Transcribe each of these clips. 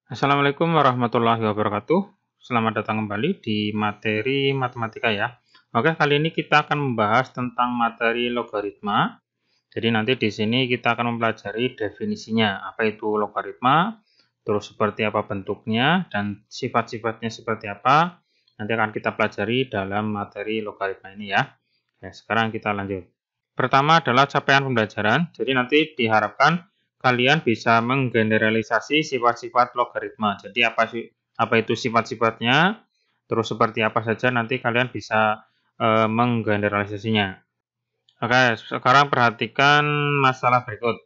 Assalamualaikum warahmatullahi wabarakatuh. Selamat datang kembali di materi matematika ya. Oke, kali ini kita akan membahas tentang materi logaritma. Jadi nanti di sini kita akan mempelajari definisinya, apa itu logaritma, terus seperti apa bentuknya, dan sifat-sifatnya seperti apa. Nanti akan kita pelajari dalam materi logaritma ini ya. Oke, sekarang kita lanjut. Pertama adalah capaian pembelajaran. Jadi nanti diharapkan kalian bisa menggeneralisasi sifat-sifat logaritma. Jadi apa itu sifat-sifatnya, terus seperti apa saja nanti kalian bisa menggeneralisasinya. Oke, sekarang perhatikan masalah berikut.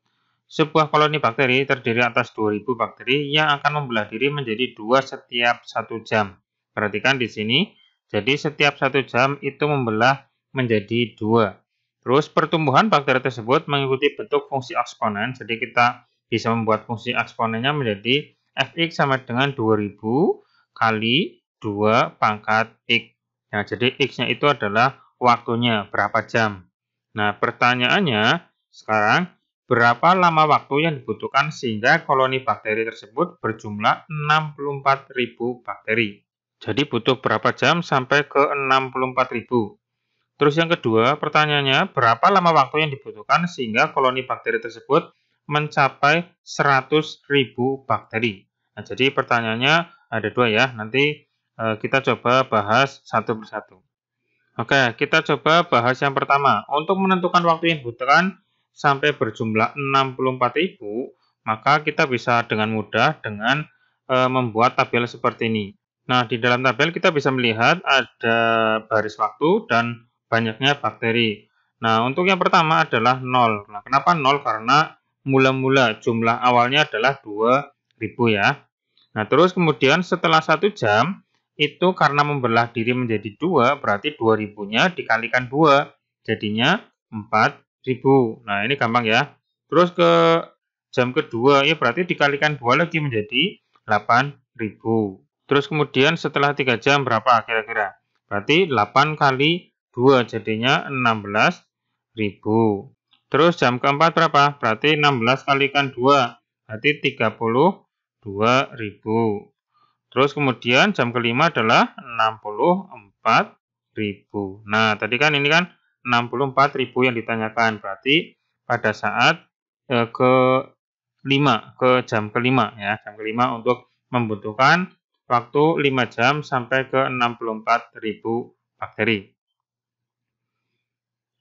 Sebuah koloni bakteri terdiri atas 2000 bakteri yang akan membelah diri menjadi 2 setiap 1 jam. Perhatikan di sini, jadi setiap 1 jam itu membelah menjadi 2. Terus pertumbuhan bakteri tersebut mengikuti bentuk fungsi eksponen, jadi kita bisa membuat fungsi eksponennya menjadi fx sama dengan 2000 kali 2 pangkat x. Nah, jadi x-nya itu adalah waktunya, berapa jam. Nah, pertanyaannya sekarang, berapa lama waktu yang dibutuhkan sehingga koloni bakteri tersebut berjumlah 64.000 bakteri. Jadi butuh berapa jam sampai ke 64.000. Terus yang kedua, pertanyaannya, berapa lama waktu yang dibutuhkan sehingga koloni bakteri tersebut mencapai 100.000 bakteri. Nah, jadi pertanyaannya ada dua ya, nanti kita coba bahas satu persatu. Oke, kita coba bahas yang pertama. Untuk menentukan waktu yang dibutuhkan sampai berjumlah 64.000, maka kita bisa dengan mudah dengan membuat tabel seperti ini. Nah, di dalam tabel kita bisa melihat ada baris waktu dan banyaknya bakteri. Nah, untuk yang pertama adalah 0. Nah, kenapa 0? Karena mula-mula jumlah awalnya adalah 2000 ya. Nah, terus kemudian setelah 1 jam, itu karena membelah diri menjadi 2, berarti 2000-nya dikalikan 2, jadinya 4000. Nah, ini gampang ya. Terus ke jam kedua, ya berarti dikalikan 2 lagi menjadi 8000. Terus kemudian setelah 3 jam berapa kira-kira? Berarti 8 kali 2 jadinya 16.000. Terus jam keempat berapa? Berarti 16 kalikan 2, berarti 32.000. Terus kemudian jam kelima adalah 64.000. Nah, tadi kan ini kan 64.000 yang ditanyakan. Berarti pada saat ke jam kelima ya, jam kelima untuk membutuhkan waktu 5 jam sampai ke 64.000 bakteri.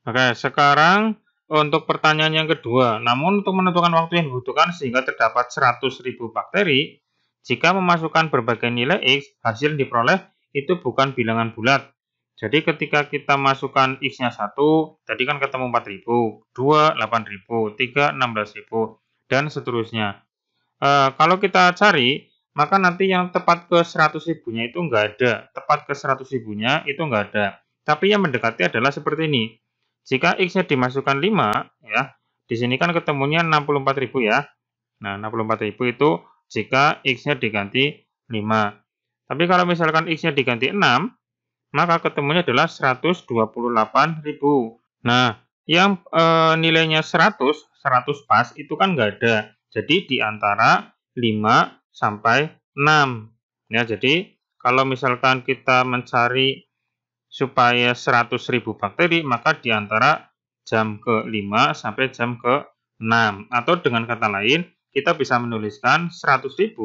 Oke, sekarang untuk pertanyaan yang kedua. Namun untuk menentukan waktu yang dibutuhkan sehingga terdapat 100.000 bakteri, jika memasukkan berbagai nilai X, hasil yang diperoleh itu bukan bilangan bulat. Jadi ketika kita masukkan X-nya 1, tadi kan ketemu 4.000, 2, 8.000, 3, 16.000, dan seterusnya. Kalau kita cari, maka nanti yang tepat ke 100.000-nya itu enggak ada. Tepat ke 100.000-nya itu enggak ada. Tapi yang mendekati adalah seperti ini. Jika X-nya dimasukkan 5, ya, di sini kan ketemunya 64.000 ya. Nah, 64.000 itu jika X-nya diganti 5. Tapi kalau misalkan X-nya diganti 6, maka ketemunya adalah 128.000. Nah, yang nilainya 100 pas itu kan nggak ada. Jadi di antara 5 sampai 6. Ya, jadi kalau misalkan kita mencari supaya 100.000 bakteri, maka di antara jam ke-5 sampai jam ke-6. Atau dengan kata lain, kita bisa menuliskan 100.000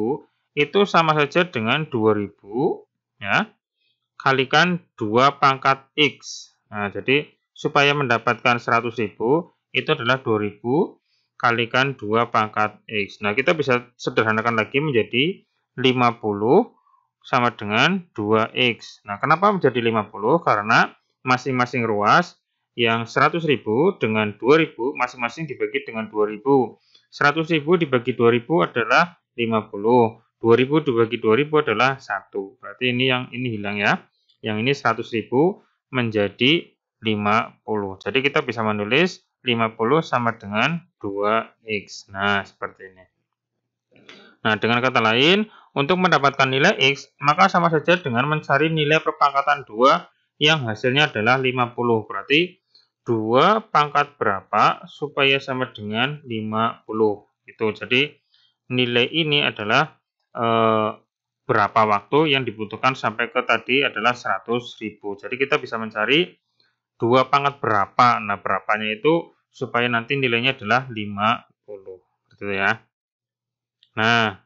itu sama saja dengan 2000 ya, kalikan 2 pangkat X. Nah, jadi supaya mendapatkan 100.000 itu adalah 2000 kalikan 2 pangkat X. Nah, kita bisa sederhanakan lagi menjadi 50 sama dengan 2X. Nah, kenapa menjadi 50? Karena masing-masing ruas yang 100.000 dengan 2000 masing-masing dibagi dengan 2000. 100.000 dibagi 2000 adalah 50. 2000 dibagi 2000 adalah 1. Berarti ini yang ini hilang ya. Yang ini 100.000 menjadi 50. Jadi kita bisa menulis 50 sama dengan 2X. Nah, seperti ini. Nah, dengan kata lain, untuk mendapatkan nilai X, maka sama saja dengan mencari nilai perpangkatan 2 yang hasilnya adalah 50. Berarti 2 pangkat berapa supaya sama dengan 50. Itu. Jadi, nilai ini adalah berapa waktu yang dibutuhkan sampai ke tadi adalah 100.000. Jadi kita bisa mencari 2 pangkat berapa. Nah, berapanya itu supaya nanti nilainya adalah 50. Gitu ya. Nah,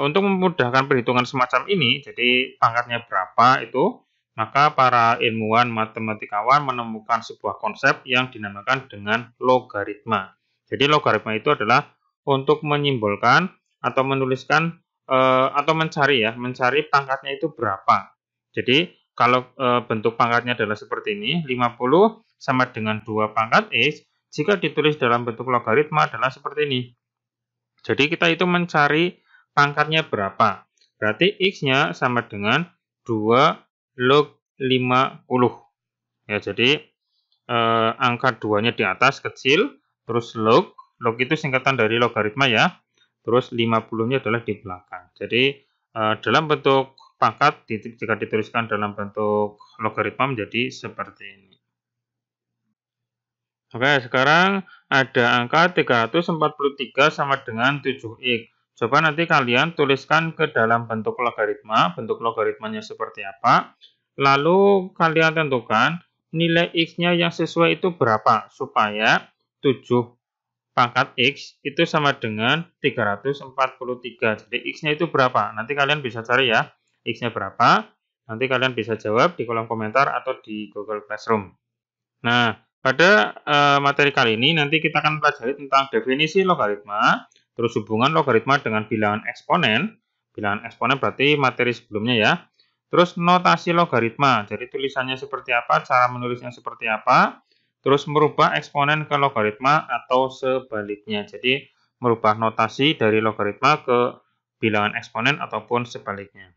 untuk memudahkan perhitungan semacam ini, jadi pangkatnya berapa itu, maka para ilmuwan matematikawan menemukan sebuah konsep yang dinamakan dengan logaritma. Jadi logaritma itu adalah untuk menyimbolkan atau menuliskan atau mencari pangkatnya itu berapa. Jadi kalau bentuk pangkatnya adalah seperti ini, 50 sama dengan 2 pangkat X, jika ditulis dalam bentuk logaritma adalah seperti ini. Jadi kita itu mencari pangkatnya berapa. Berarti X-nya sama dengan 2 log 50. Ya, jadi angka 2-nya di atas kecil, terus log itu singkatan dari logaritma ya. Terus 50-nya adalah di belakang. Jadi dalam bentuk pangkat jika dituliskan dalam bentuk logaritma menjadi seperti ini. Oke, sekarang ada angka 343 sama dengan 7x. Coba nanti kalian tuliskan ke dalam bentuk logaritma, bentuk logaritmanya seperti apa. Lalu kalian tentukan nilai x-nya yang sesuai itu berapa, supaya 7 pangkat x itu sama dengan 343. Jadi x-nya itu berapa? Nanti kalian bisa cari ya, x-nya berapa. Nanti kalian bisa jawab di kolom komentar atau di Google Classroom. Nah, pada materi kali ini nanti kita akan pelajari tentang definisi logaritma, terus hubungan logaritma dengan bilangan eksponen. Bilangan eksponen berarti materi sebelumnya ya. Terus notasi logaritma, jadi tulisannya seperti apa, cara menulisnya seperti apa. Terus merubah eksponen ke logaritma atau sebaliknya. Jadi merubah notasi dari logaritma ke bilangan eksponen ataupun sebaliknya.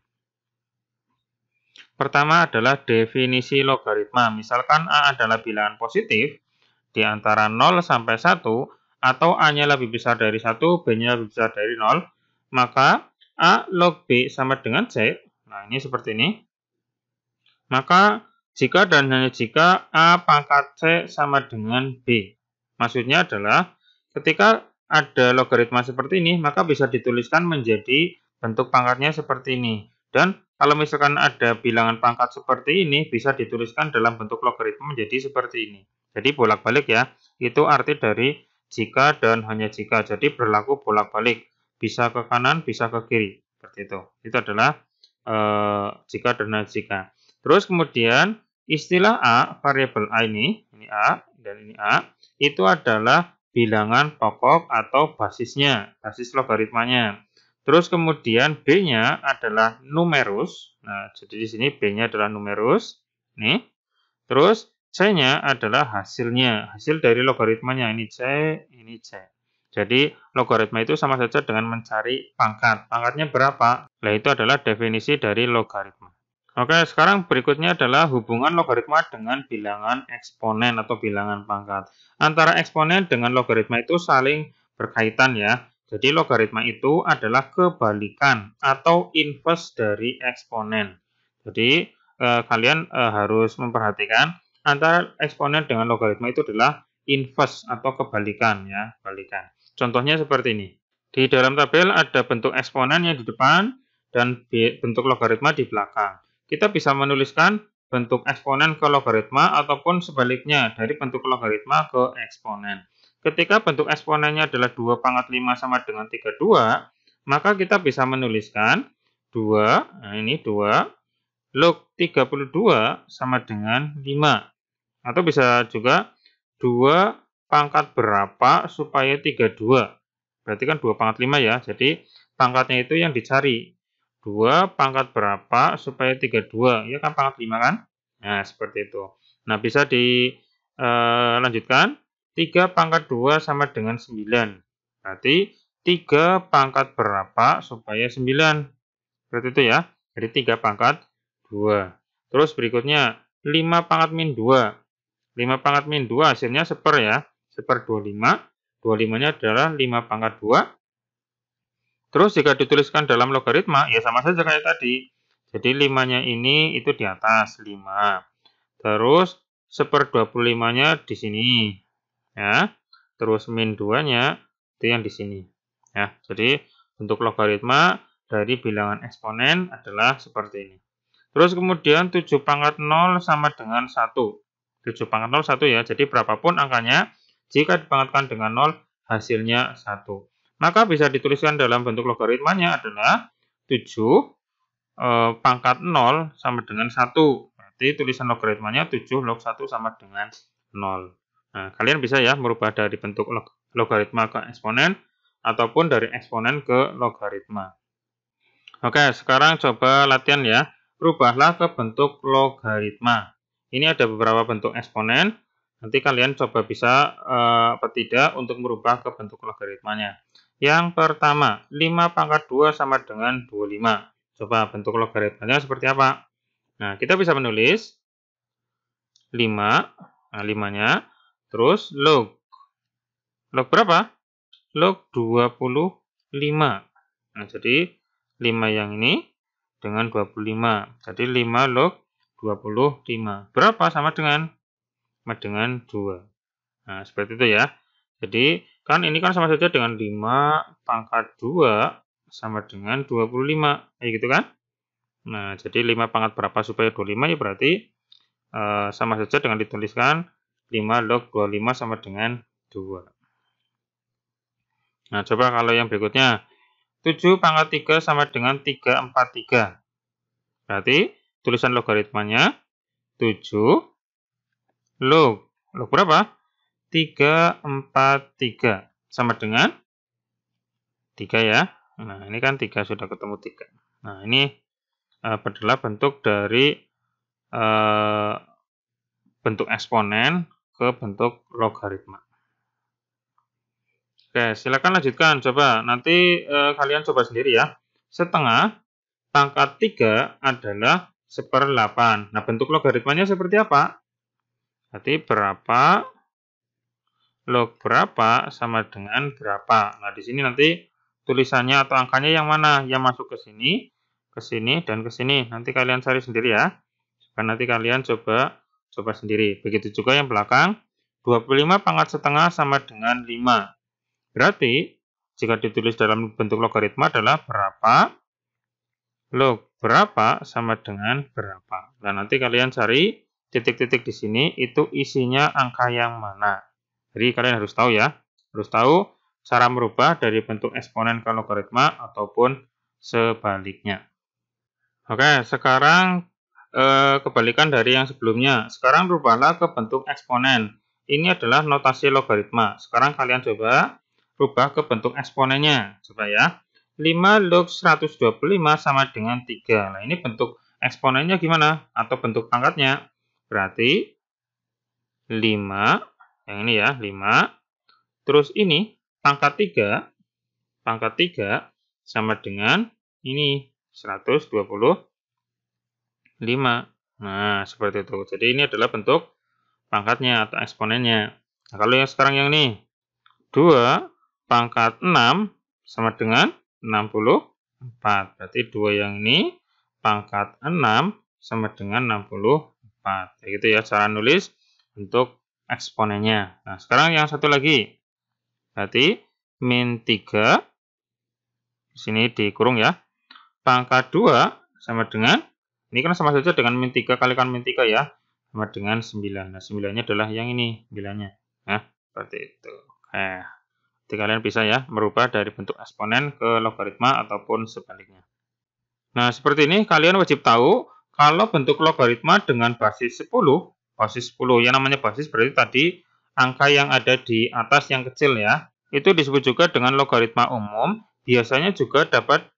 Pertama adalah definisi logaritma. Misalkan A adalah bilangan positif di antara 0 sampai 1 atau A-nya lebih besar dari 1, B-nya lebih besar dari 0, maka A log B sama dengan C. Nah, ini seperti ini. Maka jika dan hanya jika A pangkat C sama dengan B. Maksudnya adalah ketika ada logaritma seperti ini, maka bisa dituliskan menjadi bentuk pangkatnya seperti ini. Dan kalau misalkan ada bilangan pangkat seperti ini, bisa dituliskan dalam bentuk logaritma menjadi seperti ini. Jadi bolak-balik ya, itu arti dari jika dan hanya jika. Jadi berlaku bolak-balik, bisa ke kanan, bisa ke kiri. Seperti itu. Itu adalah jika dan hanya jika. Terus kemudian istilah A, variabel A ini A dan ini A, itu adalah bilangan pokok atau basisnya, basis logaritmanya. Terus kemudian B-nya adalah numerus. Nah, jadi di sini B-nya adalah numerus. Nih. Terus C-nya adalah hasilnya, hasil dari logaritmanya. Ini C, ini C. Jadi logaritma itu sama saja dengan mencari pangkat. Pangkatnya berapa? Nah, itu adalah definisi dari logaritma. Oke, sekarang berikutnya adalah hubungan logaritma dengan bilangan eksponen atau bilangan pangkat. Antara eksponen dengan logaritma itu saling berkaitan ya. Jadi logaritma itu adalah kebalikan atau inverse dari eksponen. Jadi kalian harus memperhatikan antara eksponen dengan logaritma itu adalah inverse atau kebalikan ya, kebalikan. Contohnya seperti ini. Di dalam tabel ada bentuk eksponen yang di depan dan bentuk logaritma di belakang. Kita bisa menuliskan bentuk eksponen ke logaritma ataupun sebaliknya dari bentuk logaritma ke eksponen. Ketika bentuk eksponennya adalah 2 pangkat 5 sama dengan 32, maka kita bisa menuliskan 2, nah ini 2, log 32 sama dengan 5. Atau bisa juga 2 pangkat berapa supaya 32. Berarti kan 2 pangkat 5 ya, jadi pangkatnya itu yang dicari. 2 pangkat berapa supaya 32, ya kan pangkat 5 kan? Nah, seperti itu. Nah, bisa dilanjutkan. 3 pangkat 2 sama dengan 9. Berarti 3 pangkat berapa supaya 9. Berarti itu ya. Jadi 3 pangkat 2. Terus berikutnya 5 pangkat min 2. 5 pangkat min 2 hasilnya seper ya. Seper 25. 25-nya adalah 5 pangkat 2. Terus jika dituliskan dalam logaritma, ya sama saja kayak tadi. Jadi 5-nya ini itu di atas 5. Terus seper 25-nya di sini. Ya, terus min 2-nya itu yang di sini. Ya, jadi bentuk logaritma dari bilangan eksponen adalah seperti ini. Terus kemudian 7 pangkat 0 sama dengan 1. 7 pangkat 0 1 ya. Jadi berapapun angkanya, jika dipangkatkan dengan 0, hasilnya 1. Maka bisa dituliskan dalam bentuk logaritmanya adalah 7 pangkat 0 sama dengan 1. Berarti tulisan logaritmanya 7 log 1 sama dengan 0. Nah, kalian bisa ya merubah dari bentuk logaritma ke eksponen ataupun dari eksponen ke logaritma. Oke, sekarang coba latihan ya. Rubahlah ke bentuk logaritma. Ini ada beberapa bentuk eksponen. Nanti kalian coba bisa apa tidak untuk merubah ke bentuk logaritmanya. Yang pertama, 5 pangkat 2 sama dengan 25. Coba bentuk logaritmanya seperti apa? Nah, kita bisa menulis 5, nah 5-nya, terus log. Log berapa? Log 25. Nah, jadi 5 yang ini dengan 25. Jadi 5 log 25. Berapa? Sama dengan 2. Nah, seperti itu ya. Jadi, kan ini kan sama saja dengan 5 pangkat 2 sama dengan 25. Kayak gitu kan? Nah, jadi 5 pangkat berapa supaya 25 ya berarti sama saja dengan dituliskan 5 log 25 sama dengan 2. Nah, coba kalau yang berikutnya. 7 pangkat 3 sama dengan 343. Berarti tulisan logaritmanya 7 log berapa? 343 sama dengan 3 ya. Nah, ini kan 3 sudah ketemu 3. Nah, ini adalah bentuk dari bentuk eksponen ke bentuk logaritma. Oke, silakan lanjutkan. Coba nanti kalian coba sendiri ya. Setengah pangkat 3 adalah 1/8. Nah, bentuk logaritmanya seperti apa? Berarti berapa log berapa sama dengan berapa. Nah, di sini nanti tulisannya atau angkanya yang mana? Yang masuk ke sini, dan ke sini. Nanti kalian cari sendiri ya. Nanti kalian coba sendiri. Begitu juga yang belakang. 25 pangkat setengah sama dengan 5. Berarti, jika ditulis dalam bentuk logaritma adalah berapa log berapa sama dengan berapa. Nah, nanti kalian cari titik-titik di sini, itu isinya angka yang mana. Jadi, kalian harus tahu ya. Harus tahu cara merubah dari bentuk eksponen ke logaritma ataupun sebaliknya. Oke, sekarang kebalikan dari yang sebelumnya. Sekarang rubahlah ke bentuk eksponen. Ini adalah notasi logaritma. Sekarang kalian coba rubah ke bentuk eksponennya. Coba ya. 5 log 125 sama dengan 3. Nah, ini bentuk eksponennya gimana? Atau bentuk pangkatnya. Berarti 5, yang ini ya, 5. Terus ini, pangkat 3 sama dengan ini, 125. Nah, seperti itu. Jadi ini adalah bentuk pangkatnya atau eksponennya. Nah, kalau yang sekarang yang ini, 2 pangkat 6 sama dengan 64. Berarti 2 yang ini pangkat 6 sama dengan 64. Kayak gitu ya cara nulis untuk eksponennya. Nah, sekarang yang satu lagi. Berarti min 3 di sini dikurung ya. Pangkat 2 sama dengan, ini kan sama saja dengan min 3 kalikan min 3 ya. Sama dengan 9. Nah, 9-nya adalah yang ini 9-nya. Nah, seperti itu. Jadi kalian bisa ya merubah dari bentuk eksponen ke logaritma ataupun sebaliknya. Nah, seperti ini kalian wajib tahu kalau bentuk logaritma dengan basis 10, yang namanya basis berarti tadi angka yang ada di atas yang kecil ya. Itu disebut juga dengan logaritma umum, biasanya juga dapat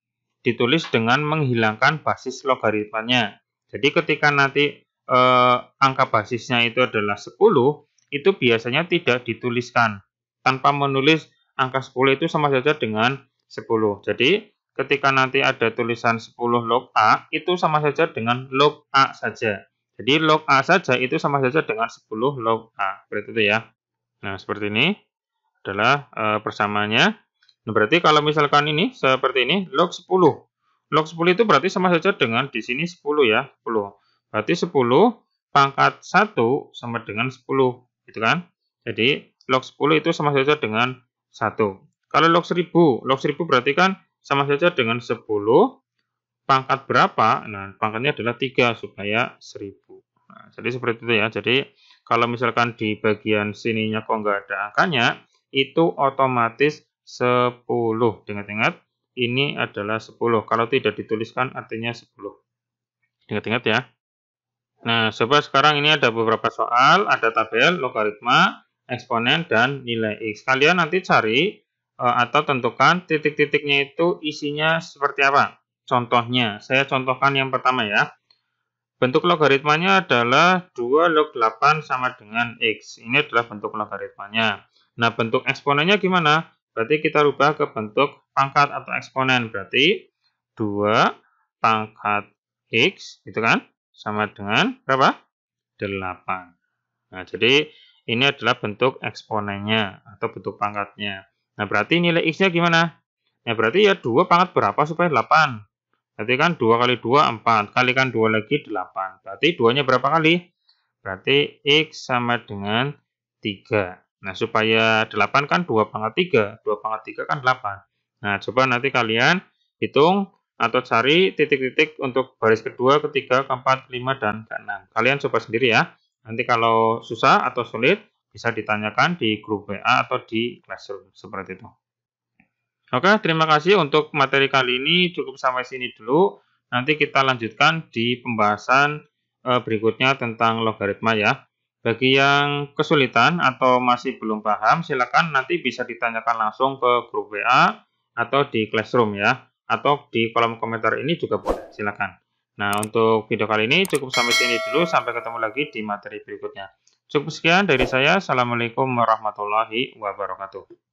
ditulis dengan menghilangkan basis logaritmanya. Jadi ketika nanti angka basisnya itu adalah 10, itu biasanya tidak dituliskan. Tanpa menulis angka 10 itu sama saja dengan 10. Jadi ketika nanti ada tulisan 10 log A, itu sama saja dengan log A saja. Jadi log A saja itu sama saja dengan 10 log A. Seperti itu ya. Nah, seperti ini adalah persamaannya. Nah, berarti kalau misalkan ini seperti ini, log 10. Log 10 itu berarti sama saja dengan di sini 10 ya, 10. Berarti 10 pangkat 1 sama dengan 10, gitu kan? Jadi log 10 itu sama saja dengan 1. Kalau log 1000 berarti kan sama saja dengan 10 pangkat berapa? Nah, pangkatnya adalah 3 supaya 1000. Nah, jadi seperti itu ya. Jadi kalau misalkan di bagian sininya kok nggak ada angkanya, itu otomatis 10. Ingat-ingat, ini adalah 10. Kalau tidak dituliskan artinya 10. Ingat-ingat ya. Nah, coba sekarang ini ada beberapa soal, ada tabel, logaritma, eksponen, dan nilai X. Kalian nanti cari atau tentukan titik-titiknya itu isinya seperti apa. Contohnya, saya contohkan yang pertama ya. Bentuk logaritmanya adalah 2 log 8 sama dengan X. Ini adalah bentuk logaritmanya. Nah, bentuk eksponennya gimana? Berarti kita rubah ke bentuk pangkat atau eksponen. Berarti 2 pangkat X, gitu kan? Sama dengan berapa? 8. Nah, jadi ini adalah bentuk eksponennya atau bentuk pangkatnya. Nah, berarti nilai X-nya gimana? Ya, berarti ya 2 pangkat berapa supaya 8? Berarti kan 2 kali 2, 4. Kalikan 2 lagi, 8. Berarti 2-nya berapa kali? Berarti X sama dengan 3. Nah, supaya 8 kan 2 pangkat 3. 2 pangkat 3 kan 8. Nah, coba nanti kalian hitung atau cari titik-titik untuk baris kedua, ketiga, keempat, kelima, dan keenam. Kalian coba sendiri ya. Nanti kalau susah atau sulit, bisa ditanyakan di grup WA atau di Classroom. Seperti itu. Oke, terima kasih untuk materi kali ini. Cukup sampai sini dulu. Nanti kita lanjutkan di pembahasan berikutnya tentang logaritma ya. Bagi yang kesulitan atau masih belum paham, silakan nanti bisa ditanyakan langsung ke grup WA atau di Classroom ya. Atau di kolom komentar ini juga boleh, silakan. Nah, untuk video kali ini cukup sampai sini dulu. Sampai ketemu lagi di materi berikutnya. Cukup sekian dari saya. Assalamualaikum warahmatullahi wabarakatuh.